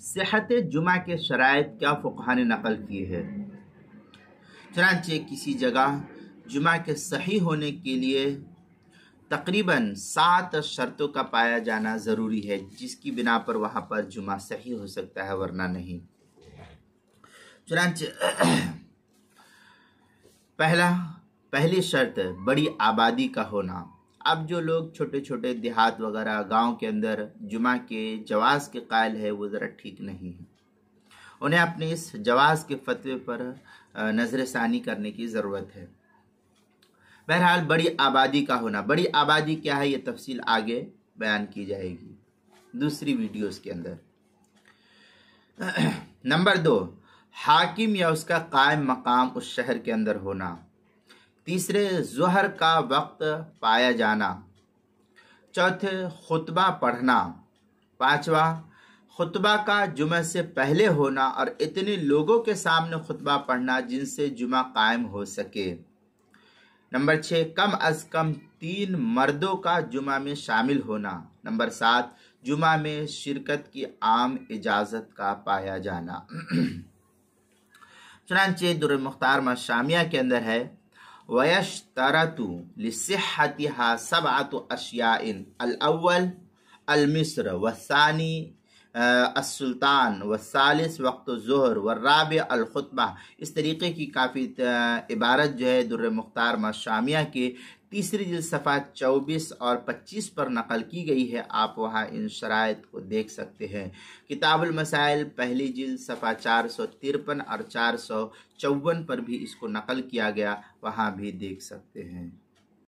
सेहत जुमा के शराइत क्या फ़ुक़हा ने नकल किए हैं। चनांचे किसी जगह जुमा के सही होने के लिए तकरीबन 7 शर्तों का पाया जाना ज़रूरी है, जिसकी बिना पर वहाँ पर जुमा सही हो सकता है वरना नहीं। चनांचे पहली शर्त बड़ी आबादी का होना। अब जो लोग छोटे छोटे देहात वगैरह गांव के अंदर जुमा के जवाज़ के कायल है वो ज़रा ठीक नहीं है, उन्हें अपने इस जवाज़ के फतवे पर नज़र सानी करने की ज़रूरत है। बहरहाल बड़ी आबादी का होना, बड़ी आबादी क्या है ये तफसील आगे बयान की जाएगी दूसरी वीडियोस के अंदर। नंबर 2, हाकिम या उसका कायम मकाम उस शहर के अंदर होना। तीसरे, ज़ोहर का वक्त पाया जाना। चौथे, खुतबा पढ़ना। पांचवा, खुतबा का जुमे से पहले होना और इतने लोगों के सामने खुतबा पढ़ना जिनसे जुमा कायम हो सके। नंबर 6, कम अज कम 3 मर्दों का जुमा में शामिल होना। नंबर 7, जुमा में शिरकत की आम इजाज़त का पाया जाना। चुनांचे दुर्र मुख्तार मशामिया के अंदर है, वयश्तरतु लिसिहतिहा सबअतु अशियाइन अल अव्वल अल मिस्र वसानी असुल्तान वसालिस वक्त ज़ोहर वर्राबि अल खुतबा। इस तरीके की काफ़ी इबारत जो है दुर्र मुख्तार मशामिया के तीसरी जिल्द सफ़ा 24 और 25 पर नकल की गई है। आप वहाँ इन शराइत को देख सकते हैं। किताबुल मसाइल पहली जिल्द सफ़ा 453 और 454 पर भी इसको नकल किया गया, वहाँ भी देख सकते हैं।